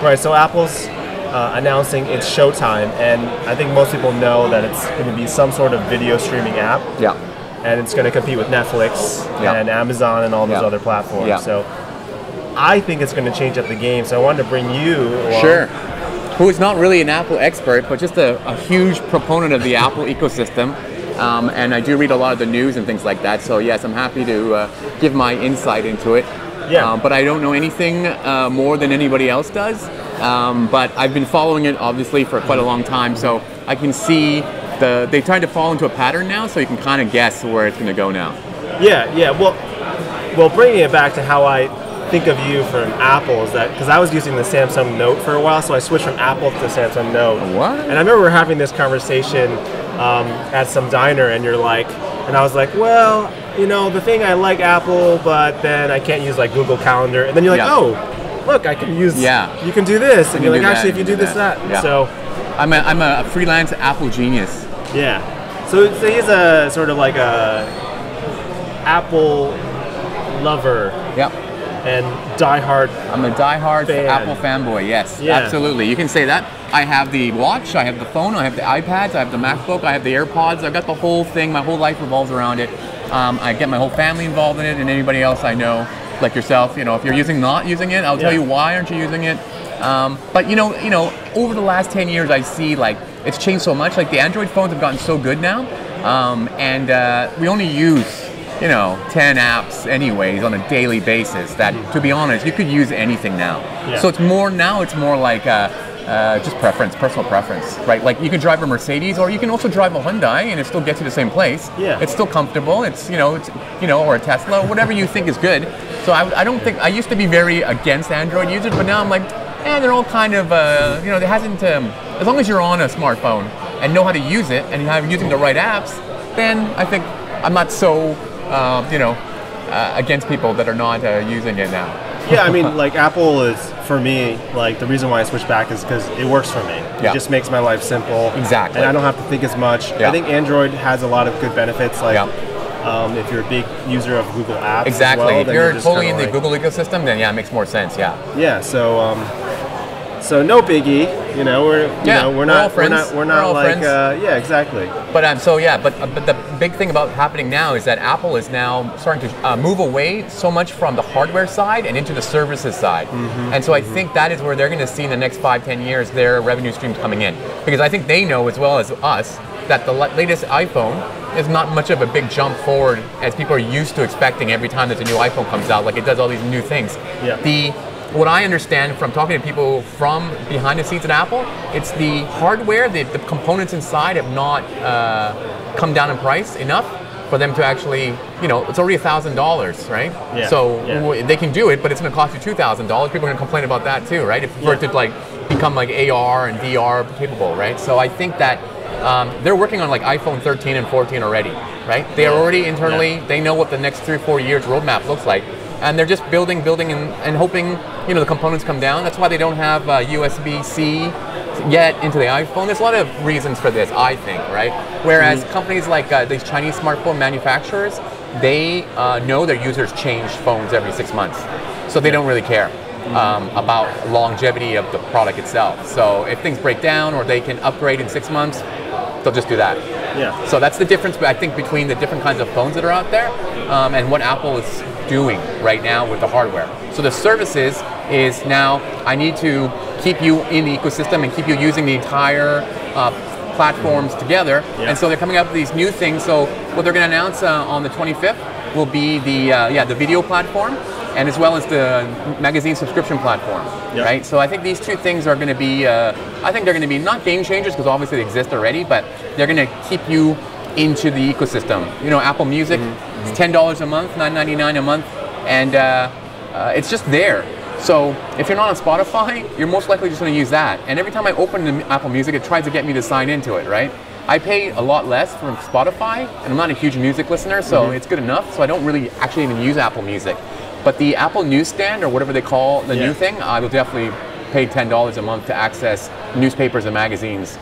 Right, so Apple's announcing its Showtime, and I think most people know that it's going to be some sort of video streaming app. Yeah. And it's going to compete with Netflix Yeah. and Amazon and all those Yeah. other platforms. Yeah. So I think it's going to change up the game. So I wanted to bring you along. Sure. Who is not really an Apple expert, but just a huge proponent of the Apple ecosystem. And I do read a lot of the news and things like that. So yes, I'm happy to give my insight into it. Yeah. But I don't know anything more than anybody else does. But I've been following it obviously for quite a long time, so I can see they tried to fall into a pattern now, so you can kind of guess where it's going to go now. Yeah. Well, bringing it back to how I think of you from Apple is that because I was using the Samsung Note for a while, so I switched from Apple to Samsung Note. What? And I remember we were having this conversation at some diner, and and I was like, well, the thing I like Apple, but then I can't use like Google Calendar, and then you're like, Yeah. oh, look, I can use. Yeah. You can do this, and you're like, do that, actually, if you you do do this, that. that. Yeah. So. I'm a freelance Apple genius. Yeah. So he's a sort of like a Apple lover. Yep. And diehard. I'm a diehard fan. Apple fanboy, yes, Yeah. absolutely. You can say that. I have the watch, I have the phone, I have the iPads, I have the MacBook, I have the AirPods, I've got the whole thing, my whole life revolves around it. I get my whole family involved in it, and anybody else I know, like yourself, if you're not using it, I'll tell you why aren't you using it. But over the last 10 years, I see like it's changed so much. Like the Android phones have gotten so good now, and we only use 10 apps anyways on a daily basis. That, to be honest, you could use anything now. Yeah. So it's more like just preference, personal preference, right? Like you can drive a Mercedes, or you can also drive a Hyundai, and it still gets you to the same place. Yeah. It's still comfortable. It's or a Tesla, whatever you think is good. So I don't think I used to be very against Android users, but now I'm like. And they're all kind of, it hasn't, as long as you're on a smartphone and know how to use it and you're using the right apps, then I think I'm not so, against people that are not using it now. Yeah, I mean, like Apple is, for me, like the reason why I switched back is because it works for me. Yeah. It just makes my life simple. Exactly. And I don't have to think as much. Yeah. I think Android has a lot of good benefits, like Yeah. if you're a big user of Google Apps Exactly. as well, If then you're just totally in kinda the Google ecosystem, then yeah, it makes more sense. Yeah. Yeah, so no biggie, we're we're all friends. we're We're not all like friends. yeah, exactly. But but the big thing about happening now is that Apple is now starting to move away so much from the hardware side and into the services side. And so I think that is where they're going to see in the next 5-10 years their revenue streams coming in, because I think they know as well as us that the latest iPhone is not much of a big jump forward as people are used to expecting every time that a new iPhone comes out. Like it does all these new things. Yeah. What I understand from talking to people from behind the scenes at Apple, it's the hardware, the components inside have not come down in price enough for them to actually, it's already $1,000, right? Yeah. So Yeah. they can do it, but it's going to cost you $2,000. People are going to complain about that too, right? For it to like become like AR and VR capable, right? So I think that they're working on like iPhone 13 and 14 already, right? They are already internally, they know what the next 3 or 4 years roadmap looks like. And they're just building and hoping, the components come down. That's why they don't have USB-C yet into the iPhone. There's a lot of reasons for this, I think, right? Whereas companies like these Chinese smartphone manufacturers, they know their users change phones every 6 months. So they don't really care about longevity of the product itself. So if things break down or they can upgrade in 6 months, they'll just do that. Yeah. So that's the difference, I think, between the different kinds of phones that are out there and what Apple is doing right now with the hardware. So the services is now I need to keep you in the ecosystem and keep you using the entire platforms together. Yeah. And so they're coming up with these new things. So what they're going to announce on the 25th will be the video platform, and as well as the magazine subscription platform, right? So I think these two things are going to be, they're going to be not game changers because obviously they exist already, but they're going to keep you into the ecosystem. Apple Music, it's $10 a month, $9.99 a month, and it's just there. So if you're not on Spotify, you're most likely just going to use that. And every time I open the Apple Music, it tries to get me to sign into it, right? I pay a lot less from Spotify, and I'm not a huge music listener, so it's good enough. So I don't really actually even use Apple Music. But the Apple Newsstand, or whatever they call the new thing, I will definitely pay $10 a month to access newspapers and magazines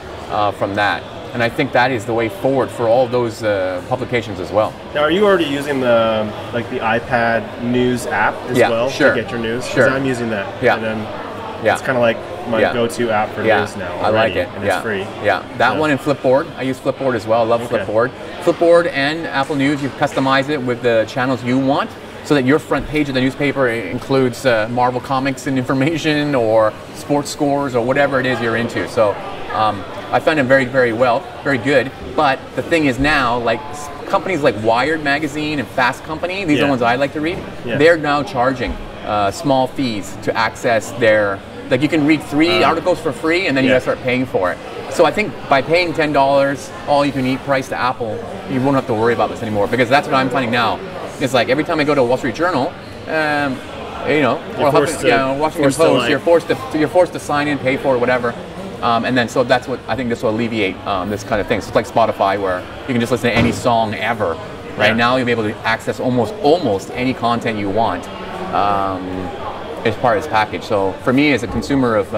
from that. And I think that is the way forward for all those publications as well. Now, are you already using the iPad News app as well sure. to get your news? Sure. I'm using that. Yeah. And then Yeah. It's kind of like my go-to app for news now. I like it. And it's free. Yeah, that one and Flipboard. I use Flipboard as well. I love Flipboard. Flipboard and Apple News, you customize it with the channels you want, so that your front page of the newspaper includes Marvel Comics and information, or sports scores, or whatever it is you're into. So I find them very, very very good. But the thing is now, like companies like Wired Magazine and Fast Company, these are the ones I like to read, they're now charging small fees to access their, like you can read 3 articles for free, and then you gotta start paying for it. So I think by paying $10 all you can eat price to Apple, you won't have to worry about this anymore, because that's what I'm finding now. It's like every time I go to a Wall Street Journal, you know, or Washington Post, you're forced to sign in, pay for it, whatever. And then so that's what I think this will alleviate, this kind of thing. So it's like Spotify, where you can just listen to any song ever. Right now you'll be able to access almost any content you want as part of this package. So for me, as a consumer of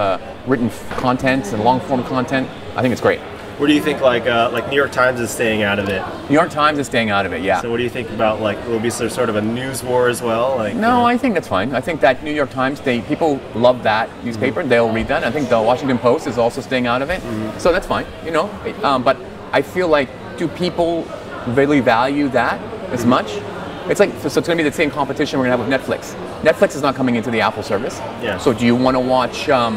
written content and long form content, I think it's great. What do you think, like New York Times is staying out of it? New York Times is staying out of it, yeah. So what do you think about, like, will be sort of a news war as well? Like, no, I think that's fine. I think that New York Times, people love that newspaper. They'll read that. I think the Washington Post is also staying out of it. So that's fine, you know. But I feel like, do people really value that as much? It's like, so it's going to be the same competition we're going to have with Netflix. Netflix is not coming into the Apple service. Yeah. So do you want to watch, I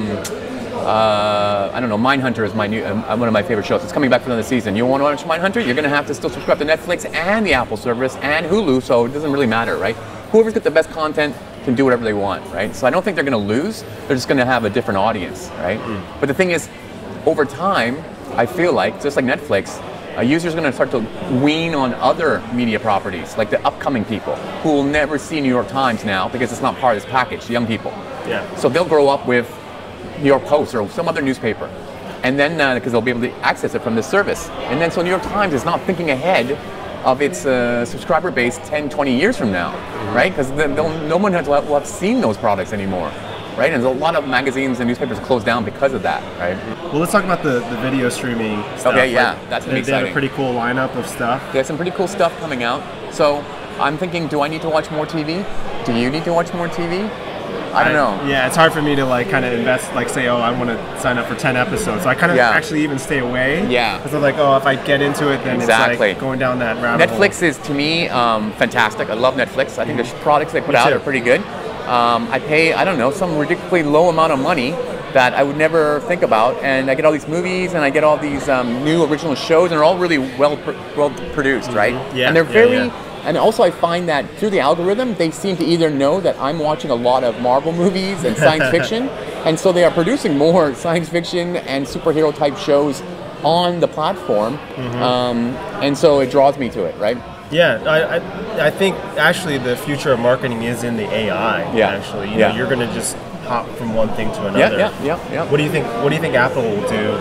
don't know, Mindhunter is one of my favorite shows. It's coming back for another season. You want to watch Mindhunter? You're going to have to still subscribe to Netflix and the Apple service and Hulu, so it doesn't really matter, right? Whoever's got the best content can do whatever they want, right? So I don't think they're going to lose. They're just going to have a different audience, right? But the thing is, over time, I feel like, just like Netflix, users are going to start to wean on other media properties, like the upcoming people who will never see New York Times now because it's not part of this package, young people. Yeah. So they'll grow up with New York Post or some other newspaper, and then because they'll be able to access it from this service. And then so New York Times is not thinking ahead of its subscriber base 10, 20 years from now, right? Because no one will have seen those products anymore. Right, and there's a lot of magazines and newspapers closed down because of that, right? Well, let's talk about the video streaming stuff. Okay, yeah, that's gonna be exciting. They have a pretty cool lineup of stuff. They have some pretty cool stuff coming out. So I'm thinking, do I need to watch more TV? Do you need to watch more TV? I don't know. Yeah, it's hard for me to like kind of invest, like say, oh, I want to sign up for 10 episodes. So I kind of actually even stay away. Yeah. Because I'm like, oh, if I get into it, then it's like going down that rabbit hole. Netflix is, to me, fantastic. I love Netflix. I think the products they put out are pretty good. I pay, I don't know, some ridiculously low amount of money that I would never think about, and I get all these movies and I get all these new original shows, and they're all really well produced, right? Yeah. And they're very, and also I find that through the algorithm, they seem to either know that I'm watching a lot of Marvel movies and science fiction, and so they are producing more science fiction and superhero type shows on the platform, and so it draws me to it, right? Yeah, I think actually the future of marketing is in the AI. Actually, you know, you're going to just hop from one thing to another. Yeah. What do you think Apple will do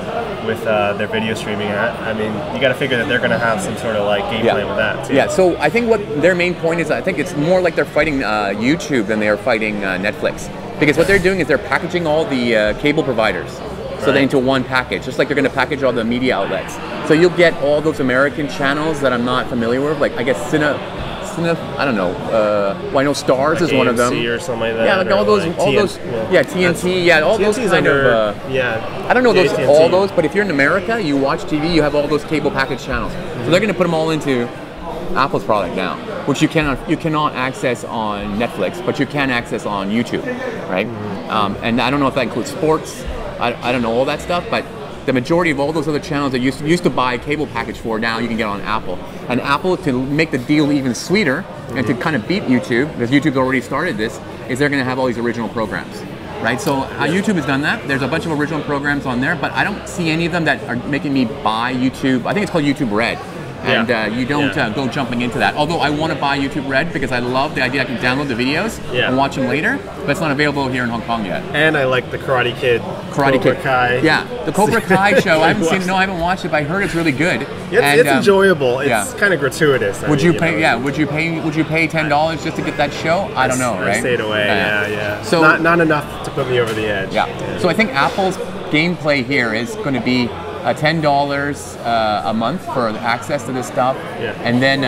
with their video streaming? I mean, you got to figure that they're going to have some sort of like game plan with that too. Yeah. So I think what their main point is, I think it's more like they're fighting YouTube than they are fighting Netflix, because what they're doing is they're packaging all the cable providers. So they're into one package, just like they're going to package all the media outlets. So you'll get all those American channels that I'm not familiar with, like I guess I don't know. Well, I know Stars like is one of them. or something like that. Yeah, like all those, TNT, all those kind of. I don't know those all those, but if you're in America, you watch TV, you have all those cable package channels. So they're going to put them all into Apple's product now, which you cannot access on Netflix, but you can access on YouTube, right? And I don't know if that includes sports. I don't know all that stuff, but the majority of all those other channels that you used to buy a cable package for, now you can get on Apple. And Apple, to make the deal even sweeter and to kind of beat YouTube, because YouTube's already started this, is they're going to have all these original programs, right? So YouTube has done that. There's a bunch of original programs on there, but I don't see any of them that are making me buy YouTube. I think it's called YouTube Red. And you don't go jumping into that. Although I want to buy YouTube Red because I love the idea I can download the videos and watch them later, but it's not available here in Hong Kong yet. And I like the Karate Kid, Cobra Kai. Yeah, the Cobra Kai show. I haven't seen it. No, I haven't watched it, but I heard it's really good. It's enjoyable. It's kind of gratuitous. Would you pay? Yeah. Would you pay $10 just to get that show? I don't know. Right? I stayed away. Yeah. So not enough to put me over the edge. Yeah. So I think Apple's gameplay here is going to be $10 a month for access to this stuff, and then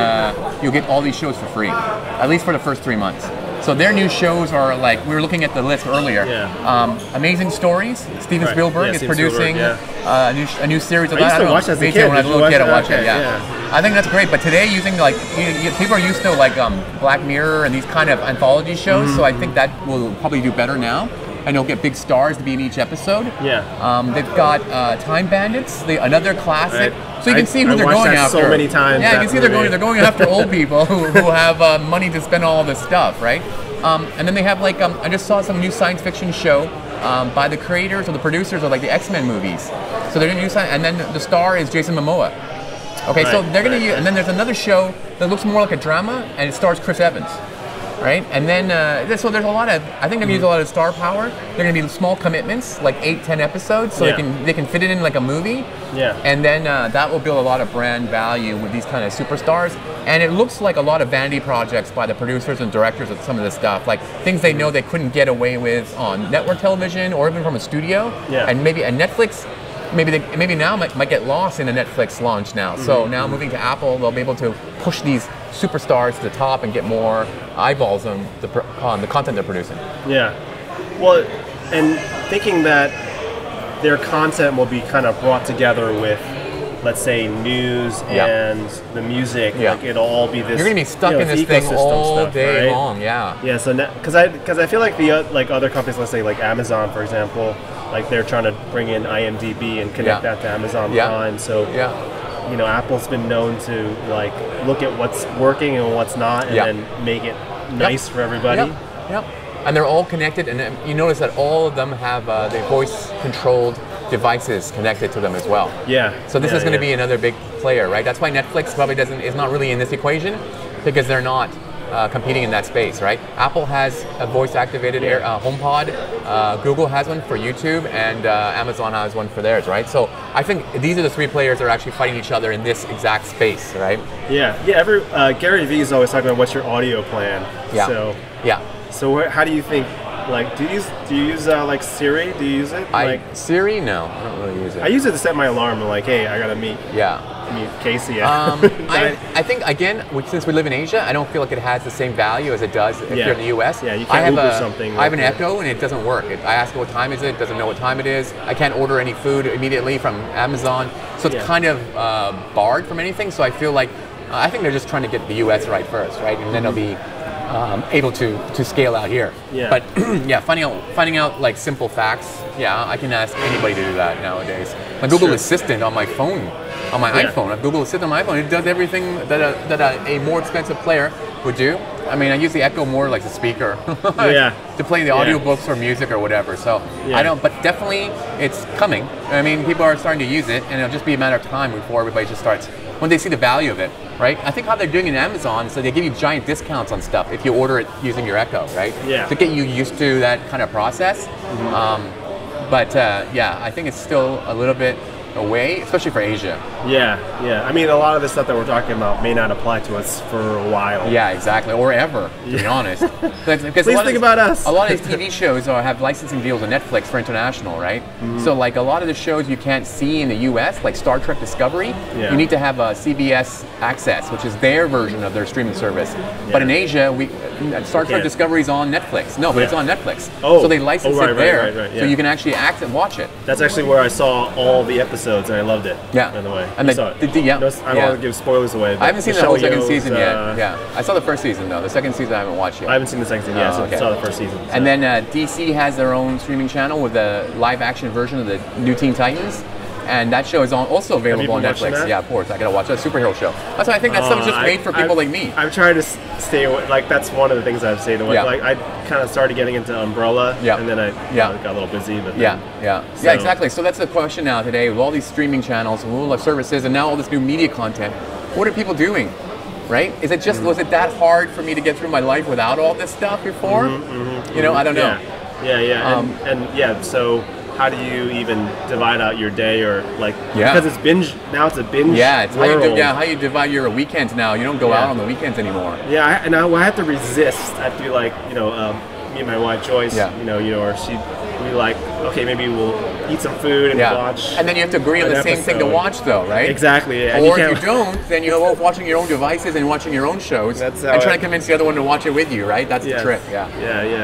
you'll get all these shows for free, at least for the first 3 months. So their new shows are like, we were looking at the list earlier. Amazing Stories. Steven Spielberg is producing a new series of that. I used to watch as a kid. When I was a little kid, I watched it. Yeah. I think that's great. But today, using like people are used to like Black Mirror and these kind of anthology shows. So I think that will probably do better now. And you'll get big stars to be in each episode. They've got Time Bandits, another classic. So you can see who they're going after. So many times. Yeah, you can see they're going after old people who have money to spend on all this stuff, right? And then they have like I just saw some new science fiction show by the creators or the producers of like the X-Men movies. So they're going to use and then the star is Jason Momoa. Okay, so they're going to use, and then there's another show that looks more like a drama, and it stars Chris Evans. Right, and then so there's a lot of. I think they're gonna use a lot of star power. They're gonna be small commitments, like 8-10 episodes, so they can fit it in like a movie. And then that will build a lot of brand value with these kind of superstars. And it looks like a lot of vanity projects by the producers and directors of some of this stuff, like things they know they couldn't get away with on network television or even from a studio. And maybe a Netflix. Maybe now might get lost in a Netflix launch now. So now moving to Apple, they'll be able to push these superstars to the top and get more eyeballs on the content they're producing. Well, and thinking that their content will be kind of brought together with, let's say, news and the music. Like it'll all be this. You're gonna be stuck in this thing all day long. So because I feel like the like other companies, let's say like Amazon, for example. Like they're trying to bring in IMDb and connect that to Amazon Prime. So, you know, Apple's been known to like look at what's working and what's not, and then make it nice for everybody. And they're all connected, and you notice that all of them have the voice-controlled devices connected to them as well. So this is going to be another big player, right? That's why Netflix probably is not really in this equation, because they're not competing in that space, right? Apple has a voice-activated HomePod, Google has one for YouTube, and Amazon has one for theirs, right? So I think these are the three players that are actually fighting each other in this exact space, right? Gary Vee is always talking about what's your audio plan. So how do you think? Like, do you use like Siri? Do you use it? Siri? No, I don't really use it. I use it to set my alarm. I'm like, hey, I gotta meet Casey. I think again, since we live in Asia, I don't feel like it has the same value as it does if you're in the US. You can't Uber something. I have an Echo and it doesn't work. I ask it what time is it doesn't know what time it is. I can't order any food immediately from Amazon, so it's kind of barred from anything. So I feel like I think they're just trying to get the US right first, right, and then they'll be able to scale out here. But finding out like simple facts. I can ask anybody to do that nowadays. My Google Assistant on my phone, on my iPhone, a Google Assistant on my iPhone, it does everything that a more expensive player would do. I mean, I use the Echo more like a speaker to play the audiobooks or music or whatever. So I don't, but definitely it's coming. I mean, people are starting to use it, and it'll just be a matter of time before everybody just starts, when they see the value of it, right? I think how they're doing in Amazon, so they give you giant discounts on stuff if you order it using your Echo, right? To get you used to that kind of process. But I think it's still a little bit away, especially for Asia. I mean, a lot of the stuff that we're talking about may not apply to us for a while. Exactly, or ever, to be honest. Please think about us. A lot of these TV shows have licensing deals with Netflix for international, right? So like a lot of the shows you can't see in the US, like Star Trek Discovery, you need to have a CBS Access, which is their version of their streaming service. But in Asia, Star Trek Discovery is on Netflix. No, but it's on Netflix. So they license it there, so you can actually watch it. That's actually where I saw all the episodes, and I loved it. By the way, and I don't want to give spoilers away. I haven't seen the whole second season yet. I saw the first season though. The second season I haven't watched yet. I haven't seen the second season yet. I saw the first season. And then DC has their own streaming channel with a live-action version of the new Teen Titans. And that show is also available on Netflix. Of course. I gotta watch that superhero show. That's why I think that stuff is just made for people like me. I'm trying to stay away. Like that's one of the things I've stayed away. Like I kind of started getting into Umbrella, and then I got a little busy. But exactly. So that's the question now today with all these streaming channels, and all the services, and now all this new media content. What are people doing? Right? Is it just was it that hard for me to get through my life without all this stuff before? You know, I don't know. So how do you even divide out your day, or like because it's binge now? It's a binge. It's how you divide your weekends now. You don't go out on the weekends anymore. And I have to resist. I have to be like, me and my wife Joyce. Or we like, okay, maybe we'll eat some food and watch. And then you have to agree on the same thing to watch, though, right? Exactly. Yeah. Or if you don't, then you're both watching your own devices and watching your own shows, and trying to convince the other one to watch it with you, right? That's the trick. Yeah.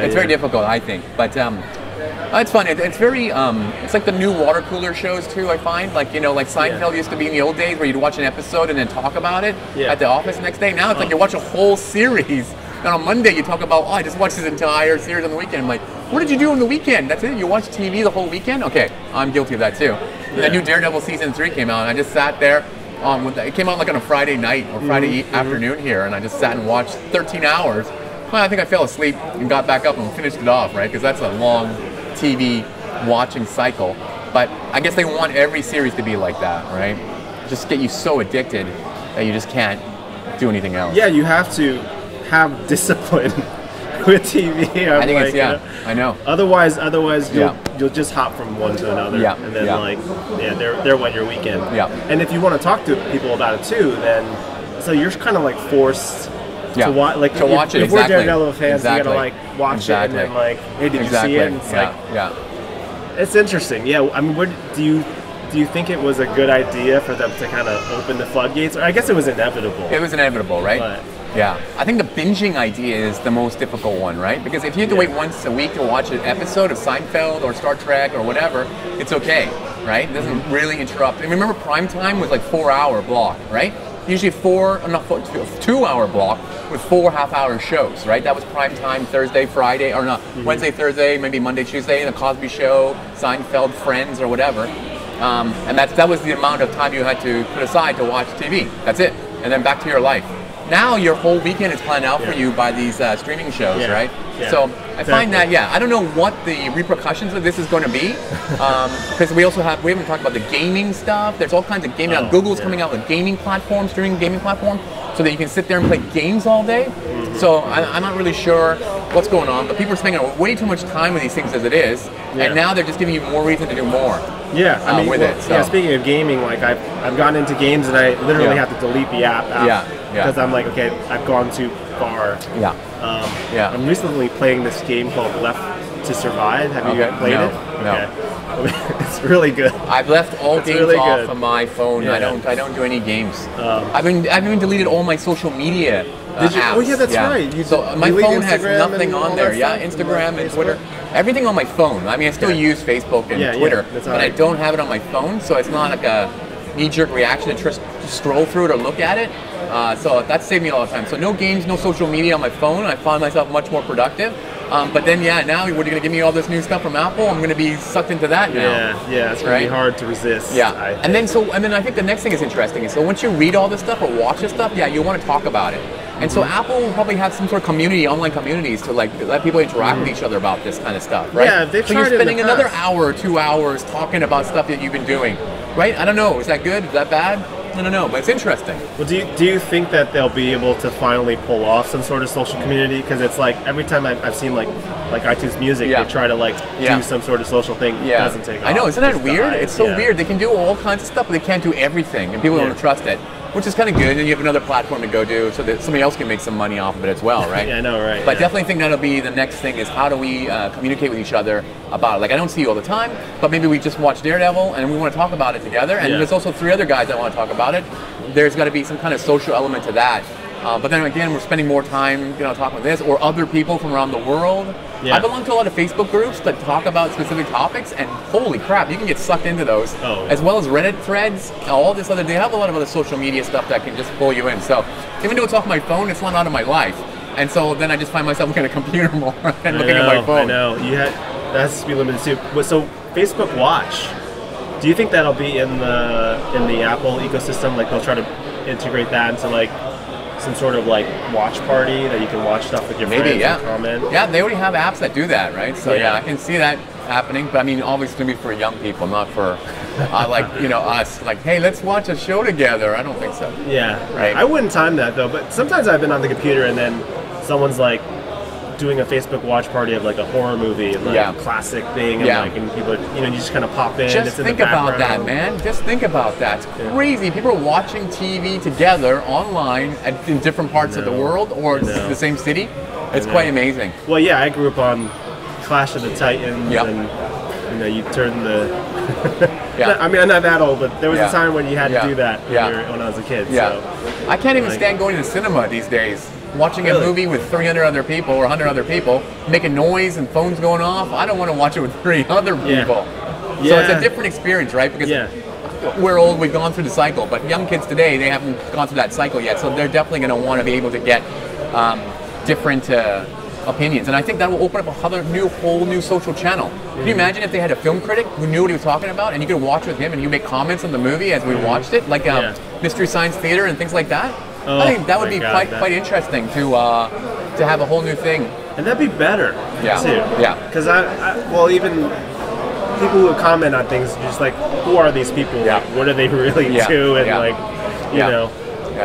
It's very difficult, I think, but it's fun. It's very it's like the new water cooler shows too. I find like like Seinfeld used to be in the old days where you'd watch an episode and then talk about it at the office the next day. Now it's like you watch a whole series. And on Monday you talk about, I just watched this entire series on the weekend. I'm like, what did you do on the weekend? That's it? You watched TV the whole weekend? Okay, I'm guilty of that too. The new Daredevil season 3 came out, and I just sat there. It came out like on a Friday night or Friday afternoon here, and I just sat and watched 13 hours. Well, I think I fell asleep and got back up and finished it off, right? Because that's a long TV watching cycle. But I guess they want every series to be like that, right? Just get you so addicted that you just can't do anything else. Yeah, you have to have discipline with TV. I think it's I know. Otherwise you'll just hop from one to another, and then they're what your weekend. Yeah. And if you want to talk to people about it too, then so you're kind of like forced to watch, like to watch it. If we're Daredevil fans, you gotta like watch it and then like, hey, did you see it? And it's it's interesting. Yeah. I mean, do you think it was a good idea for them to kind of open the floodgates? Or I guess it was inevitable. It was inevitable, right? But, yeah, I think the binging idea is the most difficult one, right? Because if you have to wait once a week to watch an episode of Seinfeld or Star Trek or whatever, it's okay, right? It doesn't really interrupt. And remember, prime time was like 4-hour block, right? Usually 2-hour block with 4 half-hour shows, right? That was prime time Thursday, Friday, or not, Wednesday, Thursday, maybe Monday, Tuesday, The Cosby Show, Seinfeld, Friends, or whatever. And that was the amount of time you had to put aside to watch TV. That's it. And then back to your life. Now your whole weekend is planned out for you by these streaming shows, right? Yeah. So I find that, I don't know what the repercussions of this is going to be, because we haven't talked about the gaming stuff. There's all kinds of gaming. Google's coming out with gaming platforms, streaming gaming platform, so that you can sit there and play games all day. So I'm not really sure what's going on, but people are spending way too much time with these things as it is, and now they're just giving you more reason to do more. Yeah, I mean, with it. So. Yeah, speaking of gaming, like I've gotten into games and I literally have to delete the app because I'm like, okay, I've gone too far. I'm recently playing this game called Left to Survive. Have you played it? No. It's really good. I've left all games off of my phone. I don't do any games. I've even deleted all my social media apps. Oh yeah, that's right. So my phone has nothing on there. Instagram and Twitter. Everything on my phone. I mean, I still use Facebook and Twitter, but I don't have it on my phone, so it's not like a knee-jerk reaction to just scroll through it or look at it. So that saved me a lot of time. So no games, no social media on my phone. I find myself much more productive. But then, now what are you going to give me all this new stuff from Apple? I'm going to be sucked into that now. Yeah, it's going to be hard to resist. Yeah, and then I think the next thing is interesting. So once you read all this stuff or watch this stuff, you want to talk about it. And so Apple will probably have some sort of community, online communities, to like let people interact with each other about this kind of stuff, right? Yeah, they've so you're spending another hour or 2 hours talking about stuff that you've been doing, right? I don't know. Is that good? Is that bad? I don't know, but it's interesting. Well, do you think that they'll be able to finally pull off some sort of social community? Because it's like every time I've seen like iTunes Music, they try to do some sort of social thing. It doesn't take off. I know, isn't that weird? It's so weird. They can do all kinds of stuff, but they can't do everything, and people don't trust it. Which is kind of good, and you have another platform to go do so that somebody else can make some money off of it as well, right? I know, right? But I definitely think that'll be the next thing is how do we communicate with each other about it. Like, I don't see you all the time, but maybe we just watch Daredevil and we want to talk about it together, and there's also 3 other guys that want to talk about it. There's got to be some kind of social element to that. But then again, we're spending more time, talking with this or other people from around the world. I belong to a lot of Facebook groups that talk about specific topics, and holy crap, you can get sucked into those. As well as Reddit threads, all this other. They have a lot of other social media stuff that can just pull you in. So even though it's off my phone, it's not out of my life. And so then I just find myself looking at a computer more than looking at my phone. I know. That has to be limited too. So Facebook Watch. Do you think that'll be in the Apple ecosystem? Like they'll try to integrate that into like some sort of like watch party that you can watch stuff with your friends and comment? Yeah, they already have apps that do that, right? So I can see that happening. But I mean, obviously, it's gonna be for young people, not for us. Like, hey, let's watch a show together. I don't think so. Yeah, right. I wouldn't time that though. But sometimes I've been on the computer and then someone's like doing a Facebook watch party of like a horror movie and like a classic thing and and people you just kind of pop in. Just think about that, man. Just think about that. It's crazy. People are watching TV together online in different parts of the world or the same city. It's quite amazing. Well, I grew up on Clash of the Titans and you know, you turn the. I mean, I'm not that old, but there was a time when you had to do that when I was a kid. Yeah. So, I can't even stand going to the cinema these days. Watching a movie with 300 other people or 100 other people, making noise and phones going off. I don't want to watch it with 3 other people. So it's a different experience, right? Because we're old, we've gone through the cycle, but young kids today, they haven't gone through that cycle yet, so they're definitely going to want to be able to get different opinions, and I think that will open up a whole new social channel. Can you imagine if they had a film critic who knew what he was talking about, and you could watch with him and you make comments on the movie as we watched it, like Mystery Science Theater and things like that? I think that would be quite interesting to have a whole new thing. And that'd be better, too. Yeah. Because even people who comment on things, just like, who are these people? Yeah. Like, what are they really do? And like, you know,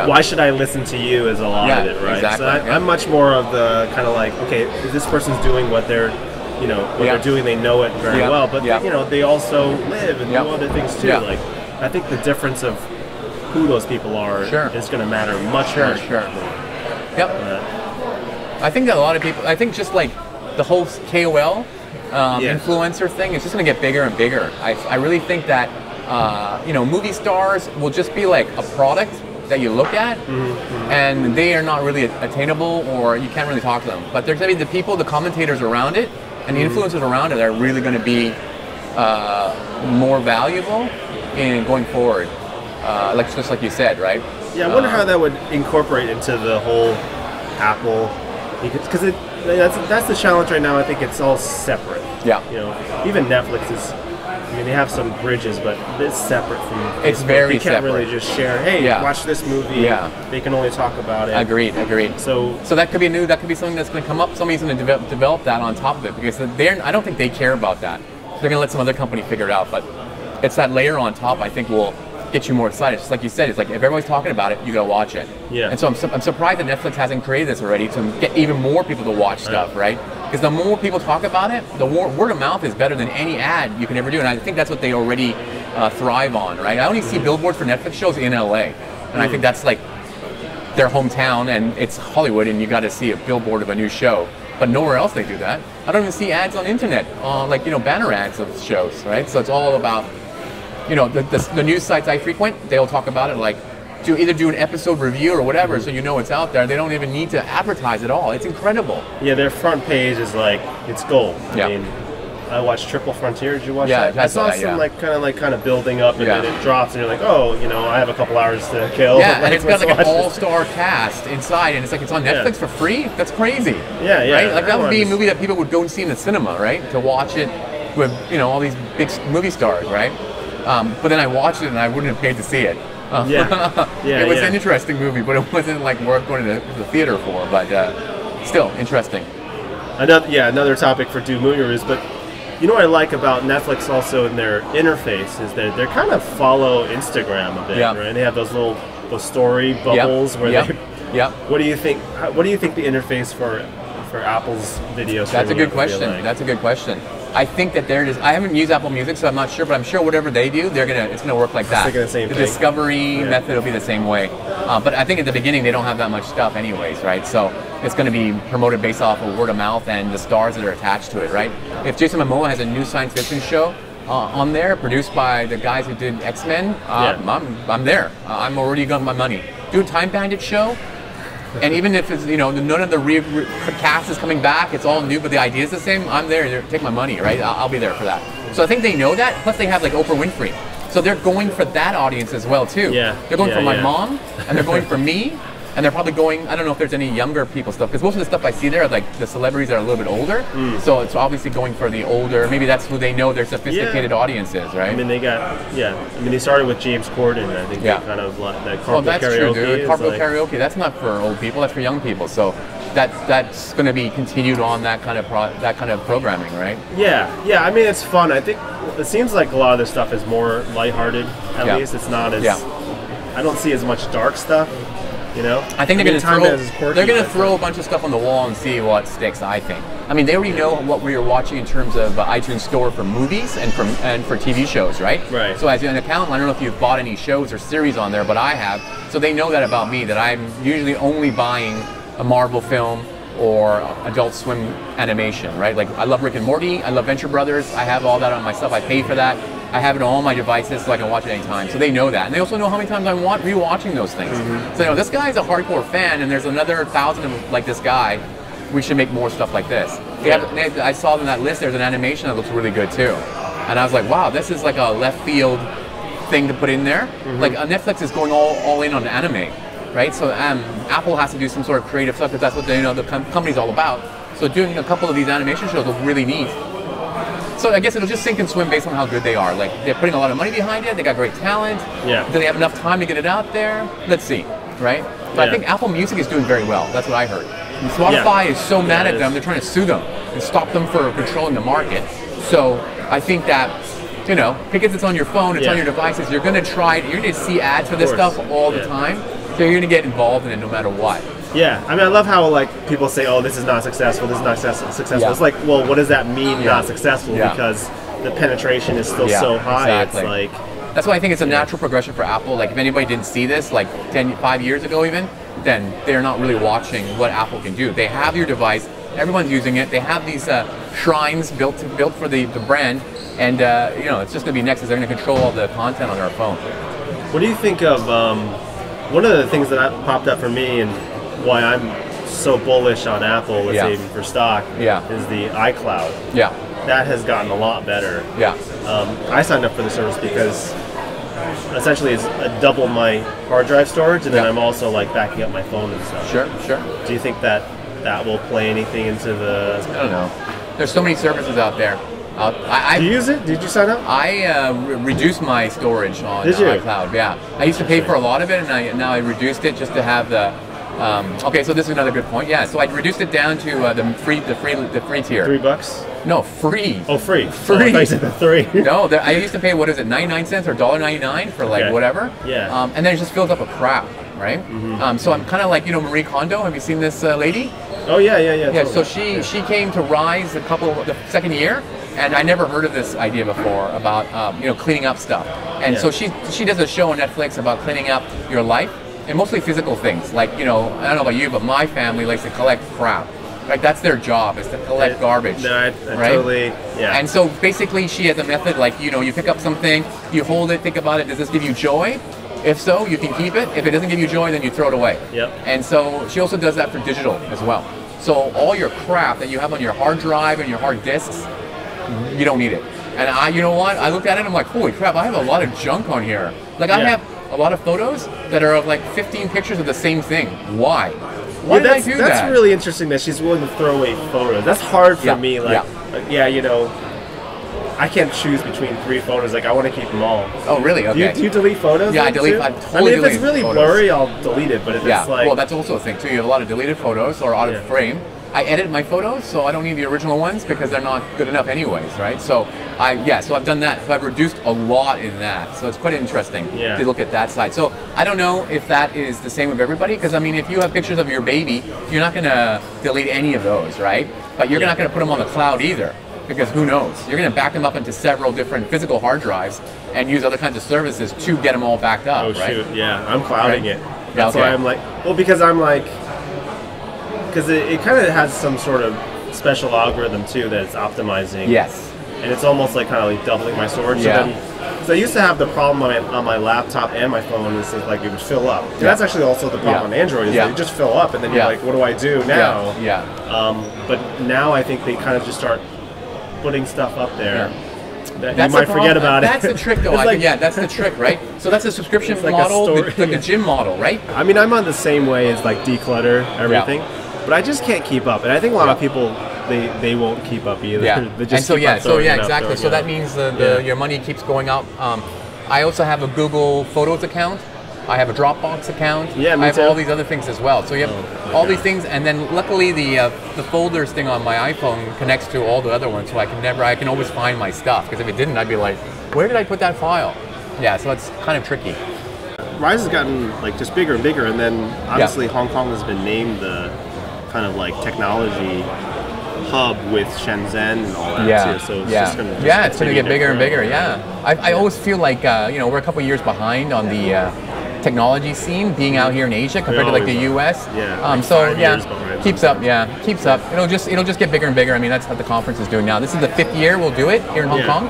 why should I listen to you? Is a lot of it, right? Exactly. So I'm much more of the kind of like, okay, this person's doing what they're, you know, what they're doing. They know it very well, but you know, they also live and do other things too. Like, I think the difference of who those people are is going to matter much more. Yep. I think that a lot of people, I think just like the whole KOL influencer thing is just going to get bigger and bigger. I really think that, you know, movie stars will just be like a product that you look at, and they are not really attainable, or you can't really talk to them. But there's going to be the people, the commentators around it, and the influencers around it that are really going to be more valuable in going forward. Just like you said, right? Yeah, I wonder how that would incorporate into the whole Apple, because that's the challenge right now. I think it's all separate. Yeah. You know, even Netflix is. I mean, they have some bridges, but it's separate from Facebook. It's very You can't separate. really just share, hey, watch this movie. Yeah. They can only talk about it. Agreed. So that could be new. That could be something that's going to come up. Somebody's going to develop that on top of it, because I don't think they care about that. They're going to let some other company figure it out. But it's that layer on top, I think, will get you more excited. Just like you said, it's like if everybody's talking about it, you got to watch it. Yeah. And so I'm surprised that Netflix hasn't created this already to get even more people to watch stuff, right? Because the more people talk about it, the more word of mouth is better than any ad you can ever do. And I think that's what they already thrive on, right? I only see billboards for Netflix shows in LA. And I think that's like their hometown, and it's Hollywood, and you got to see a billboard of a new show. But nowhere else they do that. I don't even see ads on the internet, like, you know, banner ads of shows, right? So it's all about, you know, the news sites I frequent, they'll talk about it like, either do an episode review or whatever, so you know it's out there. They don't even need to advertise at all. It's incredible. Yeah, their front page is like, it's gold. Yeah. I mean, I watched Triple Frontier. Did you watch that? I saw some kind of building up, and then it drops, and you're like, oh, you know, I have a couple hours to kill. Yeah, and it's got like an all-star cast inside, and it's like it's on Netflix for free. That's crazy. Yeah. Right? Like that would be a movie that people would go and see in the cinema, right? To watch it with, you know, all these big movie stars, right? But then I watched it, and I wouldn't have paid to see it. It was an interesting movie, but it wasn't like worth going to the theater for. But still interesting. Another topic for Do Movie Reviews. But you know what I like about Netflix also in their interface is that they're kind of follow Instagram a bit, right? They have those story bubbles where they. What do you think? What do you think the interface for Apple's video? That's a good question. That's a good question. I think that I haven't used Apple Music, so I'm not sure, but I'm sure whatever they do, it's gonna work like that. The same the thing. discovery method will be the same way. But I think at the beginning they don't have that much stuff anyways, right? So it's gonna be promoted based off of word of mouth and the stars that are attached to it, right? If Jason Momoa has a new science fiction show on there, produced by the guys who did X-Men, I'm there. I'm already got my money. Do a Time Bandit show. And even if it's, you know, none of the cast is coming back, it's all new, but the idea is the same, I'm there, take my money, right? I'll be there for that. So I think they know that, plus they have like Oprah Winfrey. So they're going for that audience as well, too. They're going for my mom, and they're going for me, and they're probably going, I don't know if there's any younger people stuff, because most of the stuff I see there are like the celebrities that are a little bit older, so it's obviously going for the older, maybe that's who they know their sophisticated audience is, right? I mean, they started with James Corden, I think they kind of like that carpool that's karaoke. True, dude. Carpool karaoke, that's not for old people, that's for young people, so that's going to be continued on that kind of programming, right? Yeah, I mean, it's fun. I think it seems like a lot of this stuff is more lighthearted, at least. It's not as, I don't see as much dark stuff. You know, I think they're going to throw a bunch of stuff on the wall and see what sticks. I think. I mean, they already know what we are watching in terms of iTunes Store for movies and for TV shows, right? Right. So as an accountant, I don't know if you've bought any shows or series on there, but I have. So they know that about me, that I'm usually only buying a Marvel film or Adult Swim animation, right? Like I love Rick and Morty, I love Venture Brothers, I have all that on my stuff, I pay for that. I have it on all my devices so I can watch it anytime. So they know that. And they also know how many times I'm rewatching those things. So you know, this guy's a hardcore fan and there's another 1,000 of like this guy. We should make more stuff like this. I saw in that list there's an animation that looks really good too. And I was like, wow, this is like a left field thing to put in there. Like Netflix is going all in on anime, right? So Apple has to do some sort of creative stuff because that's what the company's all about. So doing a couple of these animation shows look really neat. So I guess it'll just sink and swim based on how good they are. Like they're putting a lot of money behind it. They got great talent. Yeah. Do they have enough time to get it out there? Let's see, right? But I think Apple Music is doing very well. That's what I heard. And Spotify is so mad at them. They're trying to sue them and stop them for controlling the market. So I think that, you know, because it's on your phone, it's on your devices, you're going to try it. You're going to see ads for this stuff all the time. So you're going to get involved in it no matter what. Yeah, I mean, I love how like people say, "Oh, this is not successful. This is not successful." Yeah. It's like, well, what does that mean, not successful? Because the penetration is still so high. Exactly. It's like that's why I think it's a natural progression for Apple. Like, if anybody didn't see this, like 5 years ago, even, then they're not really watching what Apple can do. They have your device. Everyone's using it. They have these shrines built for the brand, and you know, it's just going to be next. Is they're going to control all the content on our phone. What do you think of one of the things that popped up for me and why I'm so bullish on Apple, let's say for stock, is the iCloud. Yeah. That has gotten a lot better. Yeah. I signed up for the service because essentially it's double my hard drive storage, and then I'm also like backing up my phone and stuff. Sure. Do you think that will play anything into the... I don't know. There's so many services out there. Do you use it? Did you sign up? I reduced my storage on iCloud. Yeah, I used to pay for a lot of it, and now I reduced it just to have the. Okay, so this is another good point. Yeah, so I reduced it down to the free tier. $3? No, free. Oh, free. Free. Oh, I thought you said the 3. No, I used to pay, what is it, 99 cents or $1.99 for like whatever. Yeah. And then it just fills up with crap, right? So I'm kind of like, you know, Marie Kondo. Have you seen this lady? Oh yeah. Yeah. Totally. So she came to Rise the second year. And I never heard of this idea before about you know, cleaning up stuff. And so she does a show on Netflix about cleaning up your life, and mostly physical things. Like, you know, I don't know about you, but my family likes to collect crap. Like, that's their job, is to collect garbage. No, I right? Totally, yeah. And so basically she has a method, like, you know, you pick up something, you hold it, think about it, does this give you joy? If so, you can keep it. If it doesn't give you joy, then you throw it away. Yep. And so she also does that for digital as well. So all your crap that you have on your hard drive and your hard disks, you don't need it. And you know what? I looked at it and I'm like, holy crap, I have a lot of junk on here. Like, I have a lot of photos that are of like 15 pictures of the same thing. Why? Why did I do that? That's really interesting that she's willing to throw away photos. That's hard for me. Like, you know, I can't choose between 3 photos. Like, I want to keep them all. Oh, really? Okay. Do you delete photos? Yeah, I delete. I totally if it's really blurry, I'll delete it. But if it's like... well, that's also a thing too. You have a lot of deleted photos or out of frame. I edit my photos, so I don't need the original ones because they're not good enough anyways, right? So so I've done that. So I've reduced a lot in that. So it's quite interesting to look at that side. So I don't know if that is the same with everybody, because I mean, if you have pictures of your baby, you're not gonna delete any of those, right? But you're not gonna put them on the cloud either, because who knows? You're gonna back them up into several different physical hard drives and use other kinds of services to get them all backed up, right? Oh shoot, yeah, I'm clouding it. That's why I'm like, because I'm like, because it kind of has some sort of special algorithm too that it's optimizing. Yes. And it's almost like kind of like doubling my storage. So I used to have the problem on my laptop and my phone is like it would fill up. And that's actually also the problem on Android is that it just fill up, and then you're like, what do I do now? But now I think they kind of just start putting stuff up there. That you might forget about it. That's the trick, though. That's the trick, right? So that's a subscription model, like a gym model, right? I mean, I'm on the same way as like declutter everything. But I just can't keep up, and I think a lot of people they won't keep up either. They just exactly. So that means your money keeps going up. I also have a Google Photos account. I have a Dropbox account. Yeah, me I have too. all these other things as well. So you have all these things, and then luckily the folders thing on my iPhone connects to all the other ones, so I can always find my stuff. Because if it didn't, I'd be like, where did I put that file? Yeah, so it's kind of tricky. Rise has gotten like just bigger and bigger, and then obviously Hong Kong has been named the kind of like technology hub with Shenzhen and all that too. So it's just going to it's going to get bigger and bigger. I always feel like we're a couple years behind on the technology scene being out here in Asia compared to like the US. Like 5 years behind. Keeps up, yeah, keeps up. It'll just get bigger and bigger. I mean, that's what the conference is doing now. This is the 5th year we'll do it here in Hong Kong,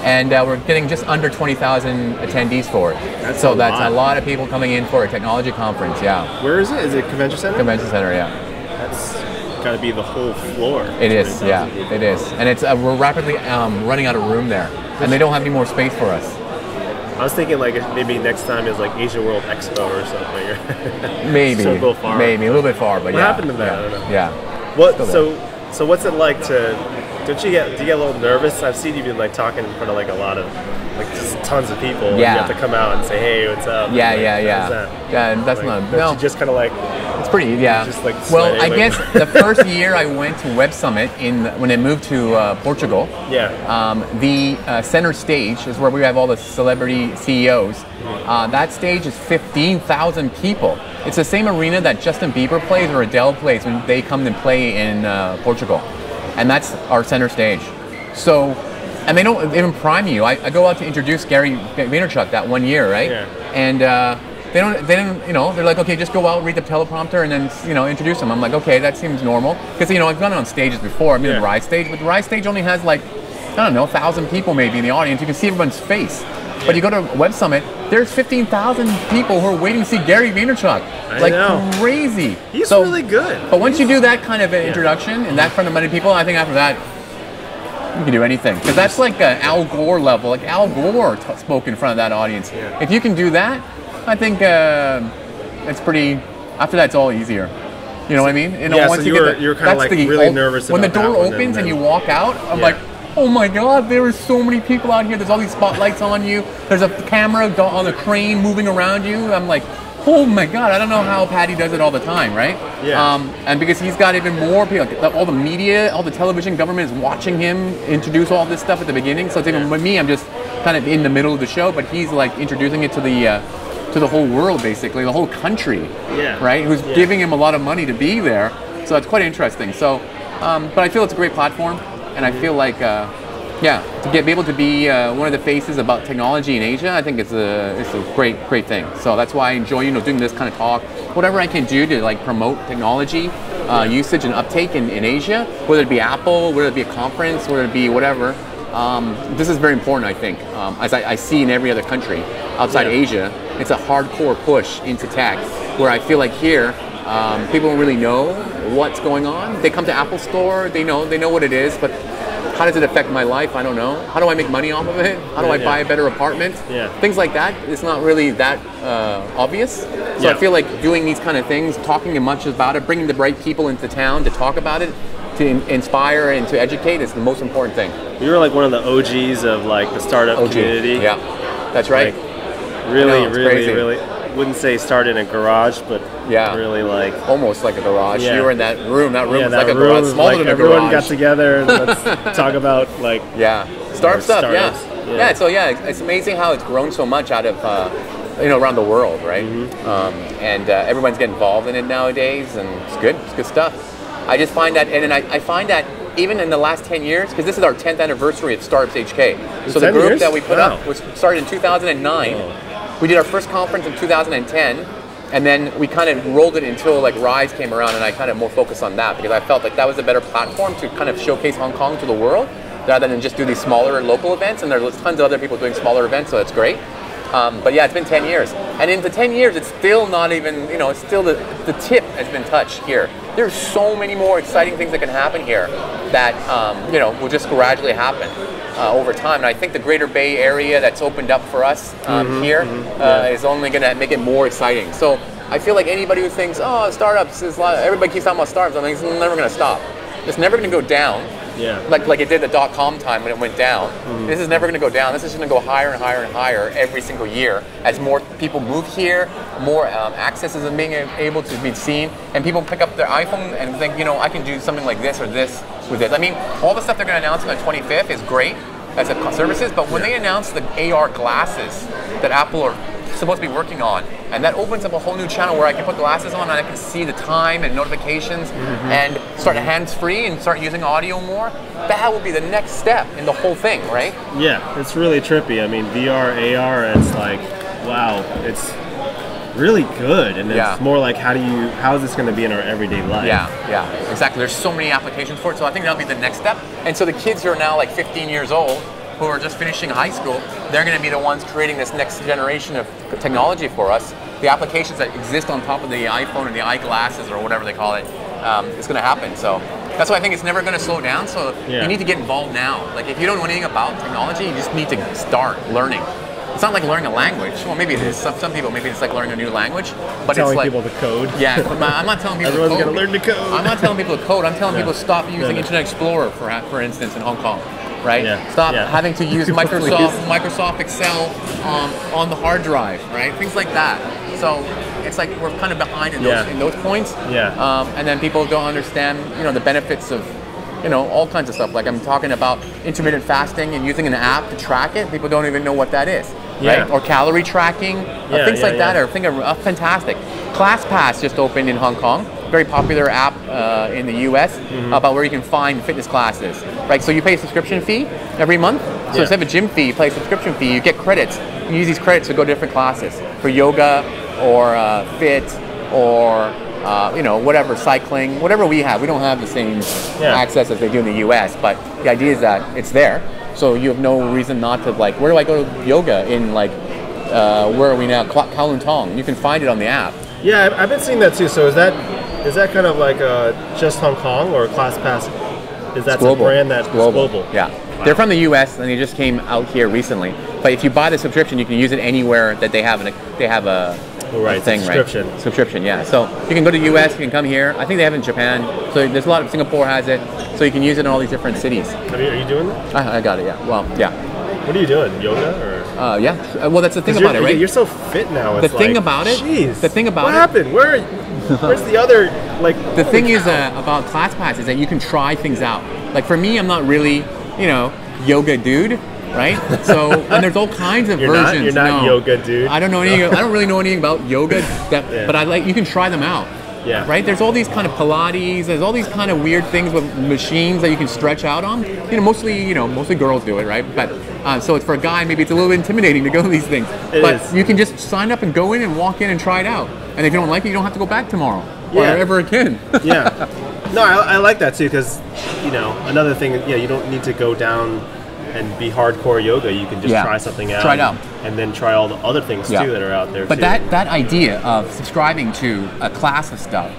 and we're getting just under 20,000 attendees for it. That's a lot of people coming in for a technology conference. Yeah. Where is it? Is it Convention Center? Convention Center, yeah. That's got to be the whole floor. It is, yeah, it is, and it's we're rapidly running out of room there, and they don't have any more space for us. I was thinking like maybe next time is like Asia World Expo or something. Maybe, so go far. Maybe a little bit far, but what happened to that? Yeah. I don't know. Yeah. What? So what's it like to? Do you get a little nervous? I've seen you been like talking in front of like a lot of like just tons of people. And you have to come out and say, hey, what's up? Yeah, like, yeah. That's like, not. No. You just kind of like. It's pretty, yeah. Just like well, I guess the first year I went to Web Summit when I moved to Portugal. Yeah. The center stage is where we have all the celebrity CEOs. That stage is 15,000 people. It's the same arena that Justin Bieber plays or Adele plays when they come to play in Portugal. And that's our center stage. So, and they don't even prime you. I go out to introduce Gary Vaynerchuk that one year, right? Yeah. And they don't, you know, they're like, okay, just go out, read the teleprompter, and then, you know, introduce them. I'm like, okay, that seems normal. Because, you know, I've gone on stages before. I've been in the Rise stage, but the Rise stage only has like, I don't know, 1,000 people maybe in the audience. You can see everyone's face. But you go to Web Summit, there's 15,000 people who are waiting to see Gary Vaynerchuk. I know. Crazy. He's really good. But once you do that kind of an introduction and that front of many people, I think after that, you can do anything. Because that's like Al Gore level. Like Al Gore spoke in front of that audience. Yeah. If you can do that, I think it's pretty. After that, it's all easier. You know what I mean? You know, yeah. Once so you're kind of like really nervous when about the door opens and you walk out. I'm like, oh my God! There are so many people out here. There's all these spotlights on you. There's a camera on a crane moving around you. I'm like, oh my God! I don't know how Patty does it all the time, right? Yeah. And because he's got even more people, all the media, all the television government is watching him introduce all this stuff at the beginning. So it's even with me, I'm just kind of in the middle of the show, but he's like introducing it to the whole world, basically, the whole country, right? Who's giving him a lot of money to be there. So it's quite interesting. So, but I feel it's a great platform, and I feel like, to be able to be one of the faces about technology in Asia, I think it's a great thing. So that's why I enjoy, doing this kind of talk. Whatever I can do to like promote technology usage and uptake in Asia, whether it be Apple, whether it be a conference, whether it be whatever. This is very important, I think, as I see in every other country outside Asia. It's a hardcore push into tech, where I feel like here, people don't really know what's going on. They come to Apple Store, they know what it is, but how does it affect my life? I don't know. How do I make money off of it? How do I buy a better apartment? Things like that. It's not really that obvious. So I feel like doing these kind of things, talking much about it, bringing the right people into town to talk about it, to inspire and to educate is the most important thing. You're like one of the OGs of like the startup community. Yeah, that's right. Like, really, wouldn't say start in a garage, but really like almost like a garage. You were in that room. That room was like a room garage, smaller than a garage. Everyone got together and let's talk about like startup stuff. So it's amazing how it's grown so much out of around the world, right? And everyone's getting involved in it nowadays, and it's good. It's good stuff. I just find that, and I find that even in the last 10 years, because this is our 10th anniversary at Startups HK. So the group that we put up was started in 2009. We did our first conference in 2010, and then we kind of rolled it until like Rise came around, and I kind of more focused on that because I felt like that was a better platform to kind of showcase Hong Kong to the world rather than just do these smaller local events. And there's tons of other people doing smaller events, so that's great. But yeah, it's been 10 years. And in the 10 years, it's still not even, it's still the tip has been touched here. There's so many more exciting things that can happen here that, will just gradually happen over time. And I think the Greater Bay Area that's opened up for us here is only going to make it more exciting. So I feel like anybody who thinks, startups, everybody keeps talking about startups, I think it's never going to stop. It's never going to go down. Like it did the .com time when it went down. This is never going to go down. This is going to go higher and higher and higher every single year as more people move here, more access is being able to be seen, and people pick up their iPhone and think, I can do something like this or this with this. I mean, all the stuff they're going to announce on the 25th is great as a services, but when they announce the AR glasses that Apple are supposed to be working on, and that opens up a whole new channel where I can put glasses on and I can see the time and notifications and start hands-free and start using audio more. That will be the next step in the whole thing, right? Yeah, it's really trippy. I mean, VR, AR, it's like, wow, really good, and it's more like how is this going to be in our everyday life? Yeah, exactly. There's so many applications for it, so I think that'll be the next step. And so the kids who are now like 15 years old, who are just finishing high school, they're going to be the ones creating this next generation of technology for us. The applications that exist on top of the iPhone and the eyeglasses or whatever they call it, it's going to happen. So that's why I think it's never going to slow down. So you need to get involved now. Like if you don't know anything about technology, you just need to start learning. It's not like learning a language. Well, maybe it is. Some people, maybe it's like learning a new language. But telling it's like people to code. Yeah, but I'm not telling people Everyone's to code. Everyone's got to learn to code. I'm not telling people to code. I'm telling people to stop using Internet Explorer, for instance, in Hong Kong. Right? Stop having to use Microsoft Excel on the hard drive, right? Things like that. So it's like we're kind of behind in those points. And then people don't understand, the benefits of, all kinds of stuff. Like I'm talking about intermittent fasting and using an app to track it. People don't even know what that is, right? Or calorie tracking, things like that are fantastic. ClassPass just opened in Hong Kong. Very popular app in the US about where you can find fitness classes, right? So you pay a subscription fee every month. So instead of a gym fee, you pay a subscription fee, you get credits. You use these credits to go to different classes for yoga or fit or whatever, cycling, whatever we have. We don't have the same access as they do in the US, but the idea is that it's there. So you have no reason not to, like, where do I go to yoga in, like, where are we now? Kowloon Tong. You can find it on the app. Yeah, I've been seeing that too. So is that kind of like just Hong Kong, or ClassPass? Is that a brand that's global? Yeah. Wow. They're from the U.S. and they just came out here recently. But if you buy the subscription, you can use it anywhere that they have a thing, subscription. Right? Subscription, yeah. So you can go to the U.S., you can come here. I think they have it in Japan. So there's a lot of, Singapore has it. So you can use it in all these different cities. Are you doing that? I got it, yeah. Well, yeah. What are you doing? Yoga or? Yeah. Well, that's the thing about it, right? You're so fit now. The thing about it. What happened? Where's the other, like? The thing is about ClassPass is that you can try things out. Like for me, I'm not really, yoga dude, right? So and there's all kinds of versions. You're not yoga dude. I don't know anything. I don't really know anything about yoga, but you can try them out. Yeah. Right? There's all these kind of Pilates, there's all these kind of weird things with machines that you can stretch out on. Mostly girls do it, right? But so it's for a guy, maybe it's a little intimidating to go to these things. But you can just sign up and go in and walk in and try it out. And if you don't like it, you don't have to go back tomorrow or ever again. Yeah. No, I like that too, because another thing, you don't need to go down and be hardcore yoga. You can just try something out. Try it out. And then try all the other things too that are out there. But that idea of subscribing to a class of stuff,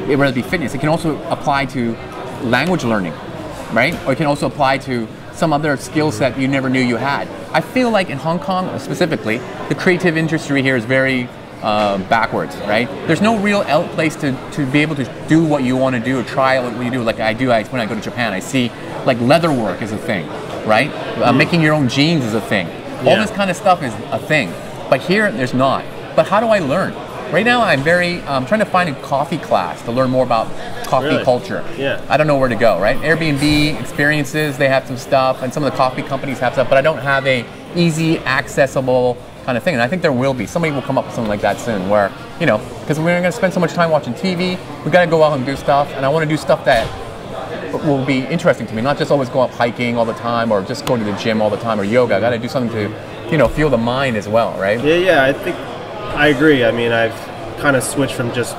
whether it be fitness, it can also apply to language learning, right? Or it can also apply to some other skill set you never knew you had. I feel like in Hong Kong specifically, the creative industry here is very backwards, right? There's no real place to be able to do what you want to do or try what you do. Like when I go to Japan, I see like leather work is a thing, right? Making your own jeans is a thing. All this kind of stuff is a thing. But here, there's not. But how do I learn? Right now, I'm trying to find a coffee class to learn more about coffee culture. Yeah. I don't know where to go, right? Airbnb experiences, they have some stuff, and some of the coffee companies have stuff, but I don't have a easy, accessible kind of thing. And I think there will be. Somebody will come up with something like that soon where, because we're going to spend so much time watching TV, we got to go out and do stuff, and I want to do stuff that will be interesting to me, not just always go up hiking all the time or just going to the gym all the time or yoga. I got to do something to, feel the mind as well, right? Yeah, I think I agree. I mean, I've kind of switched from just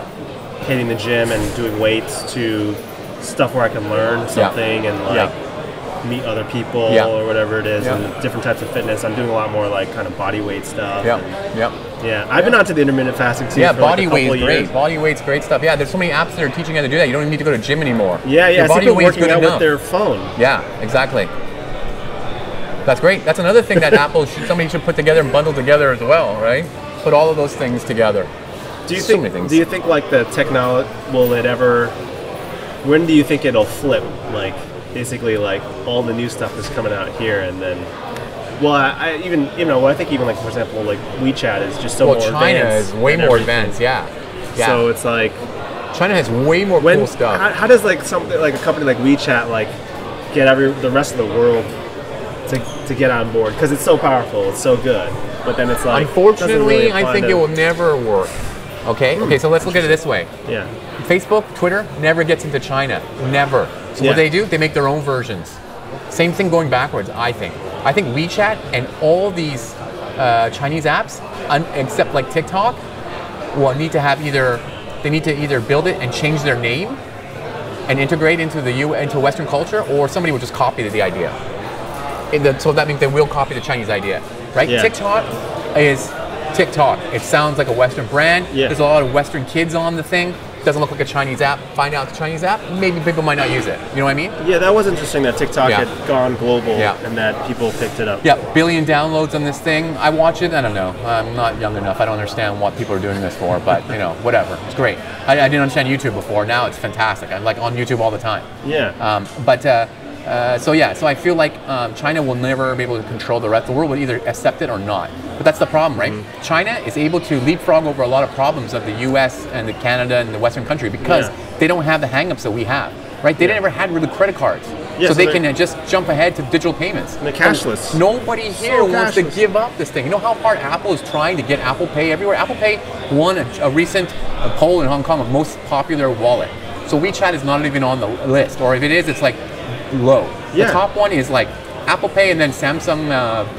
hitting the gym and doing weights to stuff where I can learn something and meet other people or whatever it is, and different types of fitness. I'm doing a lot more like kind of body weight stuff. Yeah, I've been onto the intermittent fasting too. Yeah, for body like weight is great. Body weight's great stuff. Yeah, there's so many apps that are teaching you how to do that. You don't even need to go to the gym anymore. Yeah, your body people weight's working out with their phone. Yeah, exactly. That's great. That's another thing that somebody should put together and bundle together as well, right? Put all of those things together. Do you think like the technology, when do you think it'll flip? Like basically like all the new stuff is coming out here, and then I think even like, for example, like WeChat is just so more advanced. Well, China is way more advanced, yeah. So it's like China has way more cool stuff. How does like something like a company like WeChat like get the rest of the world to get on board? Because it's so powerful, it's so good. But then it's like, unfortunately, I think it will never work. Okay, so let's look at it this way. Yeah. Facebook, Twitter never gets into China. Never. So what do? They make their own versions. Same thing going backwards, I think. I think WeChat and all these Chinese apps, except like TikTok, will need to have they need to either build it and change their name and integrate into into Western culture, or somebody will just copy the idea. So that means they will copy the Chinese idea, right? Yeah. TikTok is TikTok. It sounds like a Western brand. Yeah. There's a lot of Western kids on the thing. Doesn't look like a Chinese app. Find out it's a Chinese app. Maybe people might not use it. You know what I mean? Yeah, that was interesting that TikTok had gone global and that people picked it up. Yeah, billion downloads on this thing. I watch it. I don't know. I'm not young enough. I don't understand what people are doing this for, but whatever. It's great. I didn't understand YouTube before. Now it's fantastic. I'm like on YouTube all the time. Yeah. So I feel like China will never be able to control the rest of the world, will either accept it or not. But that's the problem, right? Mm-hmm. China is able to leapfrog over a lot of problems of the US and the Canada and the Western country because they don't have the hangups that we have, right? They never had really credit cards. So they can just jump ahead to digital payments. And they're cashless. And nobody here wants to give up this thing. You know how hard Apple is trying to get Apple Pay everywhere? Apple Pay won a recent poll in Hong Kong of most popular wallet. So WeChat is not even on the list, or if it is, it's like low. The top one is like Apple Pay and then Samsung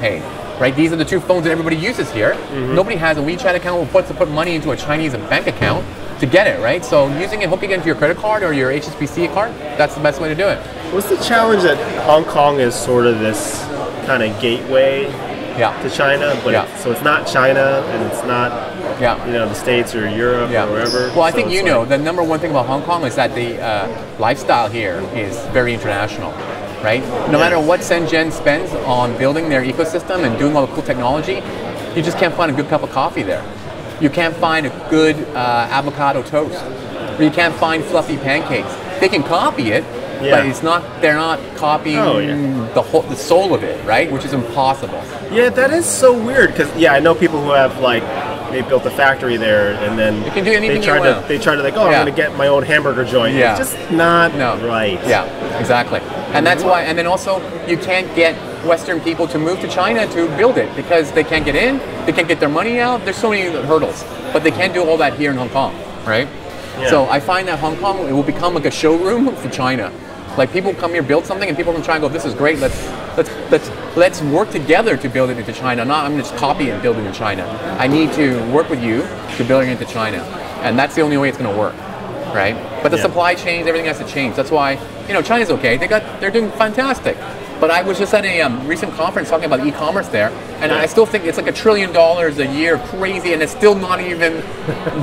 Pay, right? These are the two phones that everybody uses here. Mm-hmm. Nobody has a WeChat account or to put money into a Chinese bank account to get it, right? So using it, hooking it into your credit card or your HSBC card, that's the best way to do it. What's the challenge that Hong Kong is sort of this kind of gateway to China, but so it's not China and it's not the States or Europe or wherever. Well, I think the number one thing about Hong Kong is that the lifestyle here is very international, right? No matter what Shenzhen spends on building their ecosystem and doing all the cool technology, you just can't find a good cup of coffee there. You can't find a good avocado toast. Or you can't find fluffy pancakes. They can copy it, but it's not. They're not copying the soul of it, right? Which is impossible. Yeah, that is so weird. Because I know people who have they built a factory there, and then you can do anything they try to I'm going to get my own hamburger joint. Yeah. It's just not right. Yeah, exactly. And that's why. And then also you can't get Western people to move to China to build it because they can't get in, they can't get their money out. There's so many hurdles, but they can't do all that here in Hong Kong, right? Yeah. So I find that Hong Kong, it will become like a showroom for China. Like people come here, build something, and people can try and go, "This is great. Let's work together to build it into China. Not I'm just copy and build it in China. I need to work with you to build it into China, and that's the only way it's going to work, right? But the supply chains, everything has to change. That's why China's okay. They're doing fantastic. But I was just at a recent conference talking about e-commerce there, and I still think it's like $1 trillion a year, crazy, and it's still not even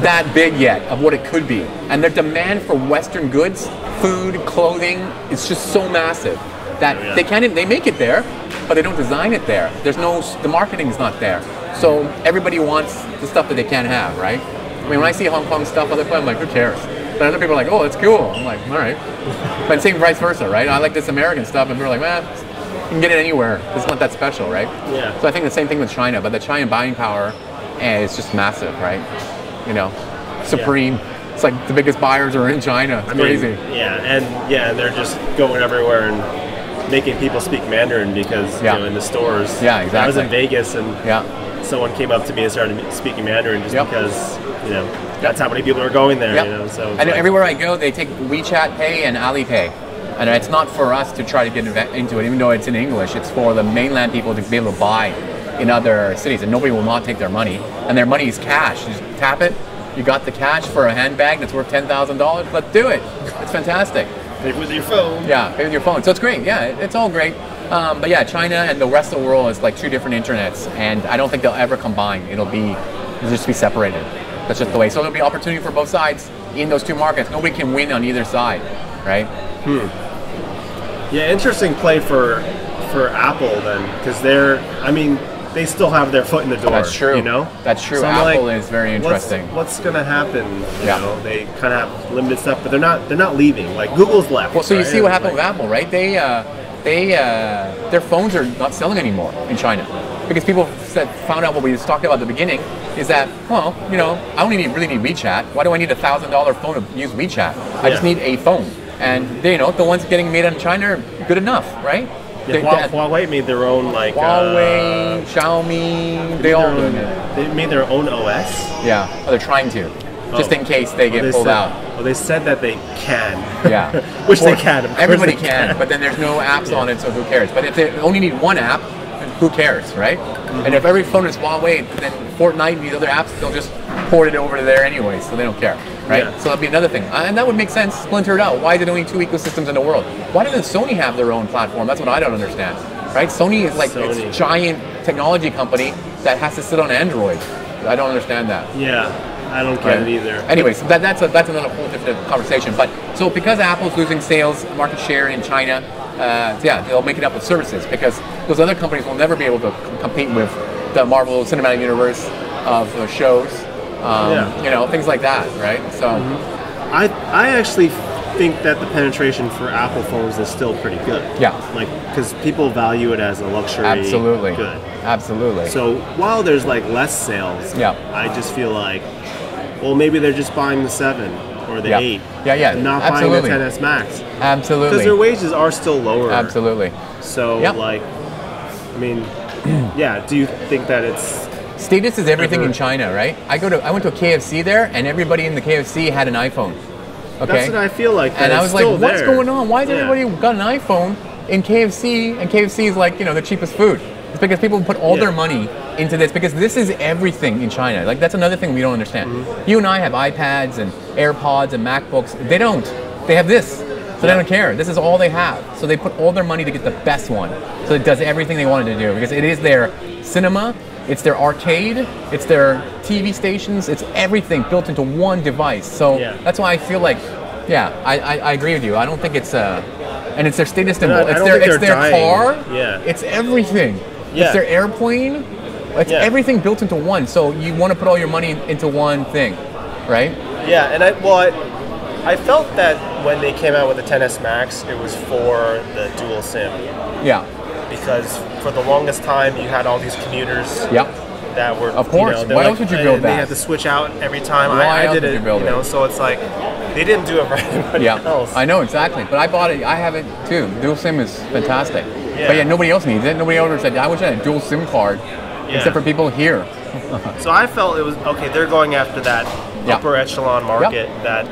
that big yet of what it could be. And their demand for Western goods, food, clothing, is just so massive that they make it there, but they don't design it there. The marketing is not there. So everybody wants the stuff that they can't have, right? I mean, when I see Hong Kong stuff, I'm like, who cares? But other people are like, oh, that's cool. I'm like, all right. But same vice versa, right? I like this American stuff, and people are like, you can get it anywhere. It's not that special, right? Yeah. So I think the same thing with China, but the China buying power is just massive, right? Supreme. Yeah. It's like the biggest buyers are in China. It's crazy. And they're just going everywhere and making people speak Mandarin because in the stores. Yeah, exactly. I was in Vegas and someone came up to me and started speaking Mandarin just because that's how many people are going there. So and everywhere I go, they take WeChat Pay and Alipay. And it's not for us to try to get into it, even though it's in English. It's for the mainland people to be able to buy in other cities, and nobody will not take their money. And their money is cash. You just tap it. You got the cash for a handbag that's worth $10,000. Let's do it. It's fantastic. Pay with your phone. Yeah, pay with your phone. So it's great. Yeah, it's all great. But China and the rest of the world is like two different internets, and I don't think they'll ever combine. It'll just be separated. That's just the way. So there'll be opportunity for both sides in those two markets. Nobody can win on either side, right? Yeah, interesting play for Apple then, because they still have their foot in the door. That's true. That's true. So Apple is very interesting. What's going to happen? They kind of have limited stuff, but they're not leaving. Like Google's left. Well, so you see what happened with Apple, right? Their phones are not selling anymore in China because people found out what we just talked about at the beginning is that I only really need WeChat. Why do I need a $1,000 phone to use WeChat? I just need a phone. And the ones getting made in China are good enough, right? Huawei made their own Huawei, Xiaomi, they all doing it. They made their own OS? Yeah, they're trying to. Just in case they get pulled out. Well, they said that they can. Yeah. Which they can. Everybody can, but then there's no apps on it, so who cares? But if they only need one app, who cares, right? And if every phone is Huawei, then Fortnite and these other apps, they'll just port it over to there anyway, so they don't care, right? So that'd be another thing. And that would make sense, splinter it out. Why is it only 2 ecosystems in the world? Why doesn't Sony have their own platform? That's what I don't understand, right? Sony is like this giant technology company that has to sit on Android. I don't understand that. Yeah, I don't get it either. Anyways, that's another whole different conversation. But so because Apple's losing sales, market share in China, they'll make it up with services because those other companies will never be able to compete with the Marvel Cinematic Universe of shows, you know, things like that, right? So, I actually think that the penetration for Apple phones is still pretty good. Yeah, like because people value it as a luxury. Absolutely, good. Absolutely. So while there's like less sales, I just feel like, well, maybe they're just buying the 7 or the 8. And not buying the XS Max. Absolutely. Because their wages are still lower. Absolutely. So like, I mean, do you think that it's status is everything in China, right? I went to a KFC there, and everybody in the KFC had an iPhone. Okay. That's what I feel like. And I was like, what's going on? Why has everybody got an iPhone in KFC? And KFC is like, you know, the cheapest food. It's because people put all their money into this because this is everything in China. Like that's another thing we don't understand. You and I have iPads and AirPods and MacBooks. They don't. They have this. So they don't care. This is all they have. So they put all their money to get the best one. So it does everything they wanted to do because it is their cinema, it's their arcade, it's their TV stations, it's everything built into one device. So that's why I feel like, I agree with you. I don't think it's and it's their status symbol. It's their car. It's everything. It's their airplane. It's everything built into one. So you want to put all your money into one thing, right? Yeah, and I felt that when they came out with the XS Max, it was for the dual SIM. Yeah. Because for the longest time, you had all these commuters. That were, of course. You know, why else would you build that? They had to switch out every time. Why I did it. You build it? So it's like they didn't do it for anybody else. I know exactly. But I bought it. I have it too. Dual SIM is fantastic. But nobody else needs it. Nobody ever said I wish I had a dual SIM card, except for people here. So I felt it was okay. They're going after that upper echelon market. That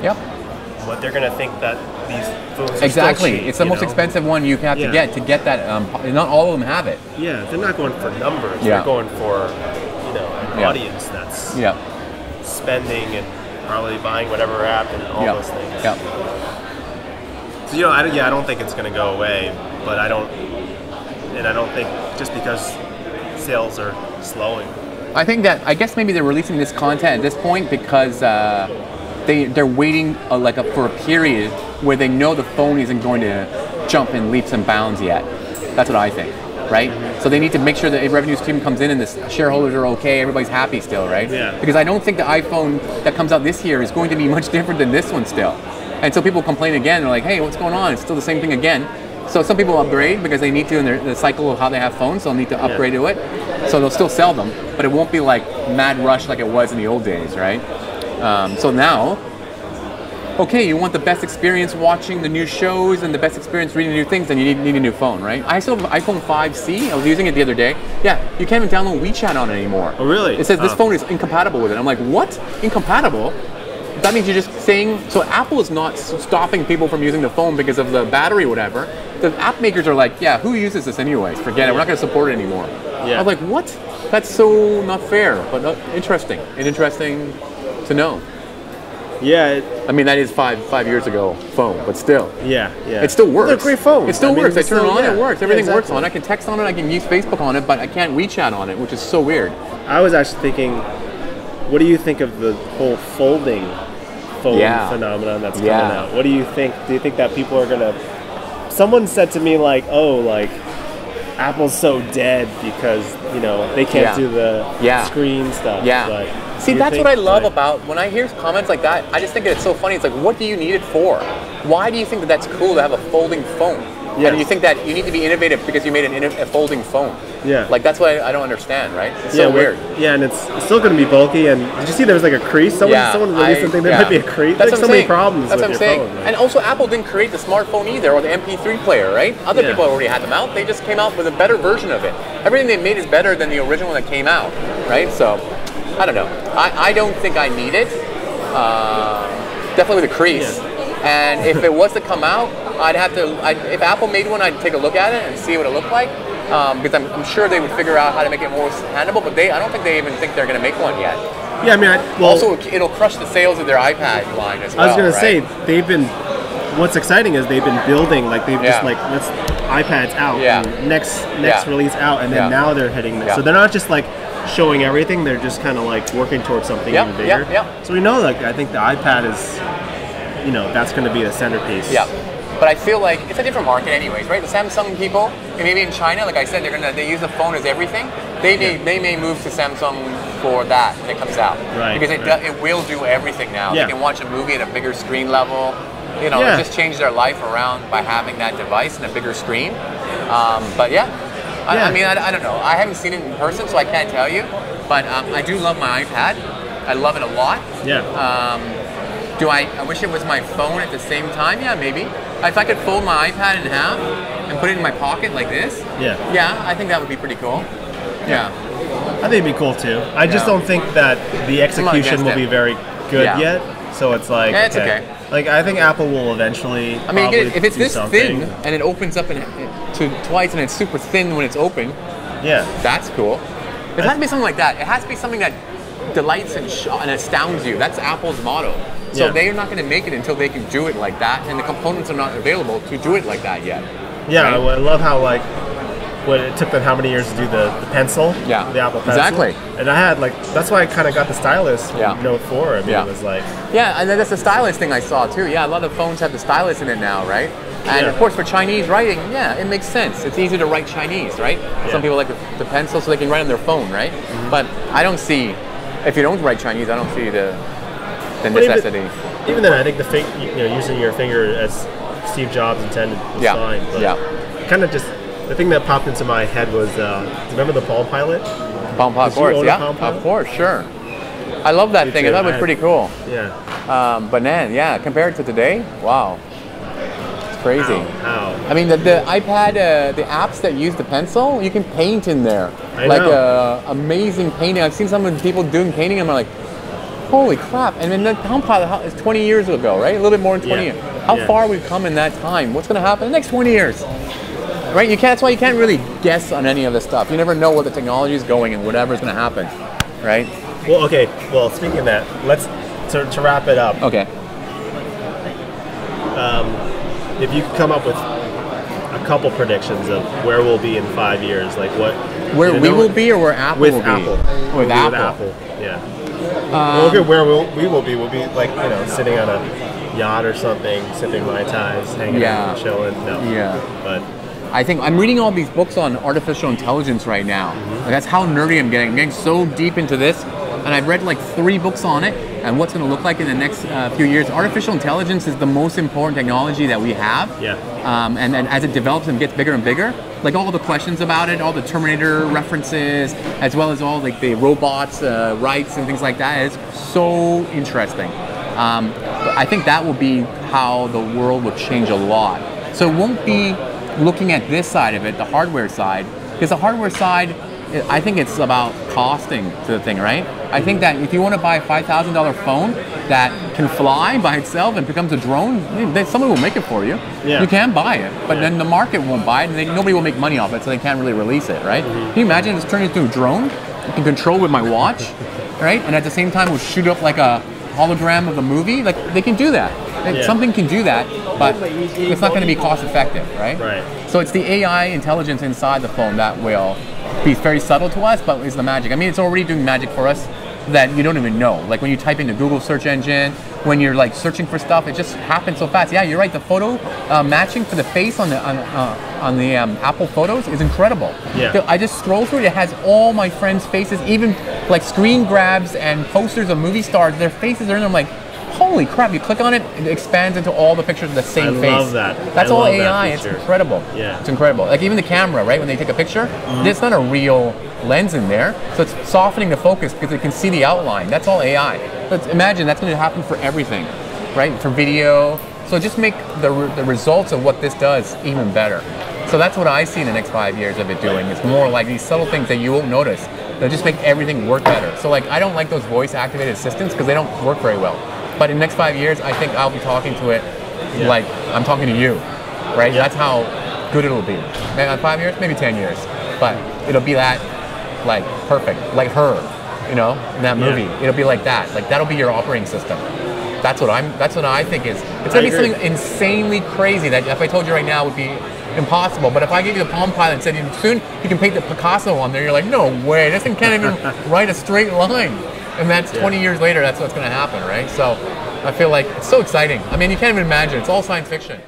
what they're going to think that these phones are exactly. Still cheap, it's the most expensive one you have to get that. Not all of them have it. Yeah, they're not going for numbers. They're going for an audience that's spending and probably buying whatever app and all those things. So I don't think it's going to go away, but I don't think just because sales are slowing. I guess maybe they're releasing this content at this point because they're waiting for a period where they know the phone isn't going to jump in leaps and bounds yet. That's what I think, right? So they need to make sure that if revenue stream comes in and the shareholders are okay, everybody's happy still, right? Yeah. Because I don't think the iPhone that comes out this year is going to be much different than this one still. And so people complain again, they're like, hey, what's going on? It's still the same thing again. So some people upgrade because they need to in the cycle of how they have phones, so they'll need to upgrade to it. So they'll still sell them, but it won't be like mad rush like it was in the old days, right? So now, okay, you want the best experience watching the new shows and the best experience reading new things, then you need a new phone, right? I still have an iPhone 5C. I was using it the other day. Yeah, you can't even download WeChat on it anymore. Oh, really? It says this phone is incompatible with it. I'm like, what? Incompatible? That means you're just saying, so Apple is not stopping people from using the phone because of the battery or whatever. The app makers are like, yeah, who uses this anyways? Forget it, we're not going to support it anymore. I was like, what? That's so not fair, but interesting. And interesting to know. Yeah. I mean, that is five years ago phone, but still. Yeah. It still works. They're great phones. It still works. I turn it on, it works. Everything exactly. works on it. I can text on it, I can use Facebook on it, but I can't WeChat on it, which is so weird. I was actually thinking, what do you think of the whole folding phone phenomenon that's coming out? What do you think? Do you think that people are going to... Someone said to me like, Apple's so dead because, they can't do the screen stuff. See, that's what I love about, when I hear comments like that, I just think it's so funny. It's like, what do you need it for? Why do you think that that's cool to have a folding phone? And you think that you need to be innovative because you made a folding phone? Like, that's what I don't understand, right? It's so weird. And it's still going to be bulky. And did you see there was like a crease? Someone released something, there might be a crease. There's so many problems with your phone. And also, Apple didn't create the smartphone either, or the MP3 player, right? Other people already had them out. They just came out with a better version of it. Everything they made is better than the original that came out, right? So, I don't know. I don't think I need it. Definitely the crease. And if it was to come out, I'd have to. If Apple made one, I'd take a look at it and see what it looked like. because I'm sure they would figure out how to make it more handleable, but I don't think they even think they're going to make one yet. Yeah, I mean, also it'll crush the sales of their iPad line as well. I was going to say, they've been, what's exciting is they've been building, like they've just like, let's iPads out, and next release out, and then now they're hitting this. So they're not just like showing everything, they're just kind of like working towards something even bigger. So we know, like, I think the iPad is, you know, that's going to be the centerpiece. Yeah. But I feel like it's a different market anyways, right? The Samsung people, and maybe in China, like I said, they use the phone as everything. They may move to Samsung for that when it comes out. Right. Because it will do everything now. They can watch a movie at a bigger screen level. You know, it just changed their life around by having that device and a bigger screen. But I mean, I don't know. I haven't seen it in person, so I can't tell you. But I do love my iPad. I love it a lot. Yeah. I wish it was my phone at the same time? Yeah, maybe. If I could fold my iPad in half and put it in my pocket like this, yeah, I think that would be pretty cool. Yeah. I think it'd be cool too. I just don't think that the execution will be very good yet. So it's like, it's okay. Like, I think Apple will eventually. I mean, if it's this thin and it opens up to twice and it's super thin when it's open, that's cool. It has to be something like that. It has to be something that delights and astounds you. That's Apple's motto. So they're not going to make it until they can do it like that, and the components are not available to do it like that yet. Yeah, right? I love how, like, when it took them how many years to do the pencil, the Apple Pencil. Exactly. And I had, like, that's why I kind of got the stylus from Note 4. I mean, it was like... Yeah, and that's the stylus thing I saw, too. Yeah, a lot of phones have the stylus in it now, right? And, of course, for Chinese writing, it makes sense. It's easy to write Chinese, right? Some people like the pencil so they can write on their phone, right? But I don't see... If you don't write Chinese, I don't see the necessity. Even then, I think using your finger as Steve Jobs intended was fine. But kind of just the thing that popped into my head was, do you remember the Palm Pilot? Palm Pilot, of course, of course, sure. I love that thing. I thought it was pretty cool. Yeah. But man, compared to today, wow, it's crazy. How? I mean, the iPad, the apps that use the pencil, you can paint in there. I know. Amazing painting. I've seen some of the people doing painting, and I'm like, holy crap. And then the Palm Pilot is 20 years ago, right? A little bit more than 20 years. How far we've come in that time. What's going to happen in the next 20 years? Right? That's why you can't really guess on any of this stuff. You never know where the technology is going and whatever's going to happen, right? Well, okay. Well, speaking of that, let's to wrap it up. Okay. If you could come up with a couple predictions of where we'll be in 5 years, like what... Where we will be or where Apple will be? With Apple. With Apple, yeah. Look at where we will be. We'll be like, sitting on a yacht or something, sipping Mai Tais, hanging out, chilling. But I think I'm reading all these books on artificial intelligence right now. Like, that's how nerdy I'm getting. I'm getting so deep into this, and I've read like 3 books on it and what's going to look like in the next few years. Artificial intelligence is the most important technology that we have. And as it develops and gets bigger and bigger, like all the questions about it, all the Terminator references, as well as all like the robots, rights and things like that, is so interesting. I think that will be how the world will change a lot. So it won't be looking at this side of it, the hardware side, because the hardware side, I think it's about costing to the thing, right? I think that if you want to buy a $5,000 phone that can fly by itself and becomes a drone, somebody will make it for you. You can buy it, but then the market won't buy it, and nobody will make money off it, so they can't really release it, right? Can you imagine it's turning into a drone? You can control with my watch, right? And at the same time, will shoot up like a hologram of the movie. Like, they can do that. Something can do that, but it's not going to be cost effective, right? So it's the AI intelligence inside the phone that will be very subtle to us, but is the magic. I mean, it's already doing magic for us that you don't even know. Like when you type into Google search engine, when you're like searching for stuff, it just happens so fast. Yeah, you're right. The photo matching for the face on the Apple Photos is incredible. I just scroll through it. It has all my friends' faces, even like screen grabs and posters of movie stars. Their faces are in there. I'm like, holy crap, you click on it, it expands into all the pictures of the same face. I love that. That's all AI. It's incredible. It's incredible. Like even the camera, right? When they take a picture, there's not a real lens in there, so it's softening the focus because it can see the outline. That's all AI. But imagine that's going to happen for everything, right? For video. So just make the results of what this does even better. So that's what I see in the next 5 years of it doing. It's more like these subtle things that you won't notice. They'll just make everything work better. So like I don't like those voice-activated assistants because they don't work very well. But in the next 5 years, I think I'll be talking to it like I'm talking to you, right? That's how good it'll be. Maybe 5 years, maybe 10 years. but it'll be that, like, perfect, like Her, you know, in that movie. It'll be like that. Like, that'll be your operating system. That's what I think is. It's gonna be something insanely crazy that if I told you right now would be impossible. But if I gave you the Palm Pilot and said soon you can paint the Picasso on there, you're like, no way, this thing can't even write a straight line. And that's 20 years later, that's what's gonna happen, right? So I feel like it's so exciting. I mean, you can't even imagine. It's all science fiction.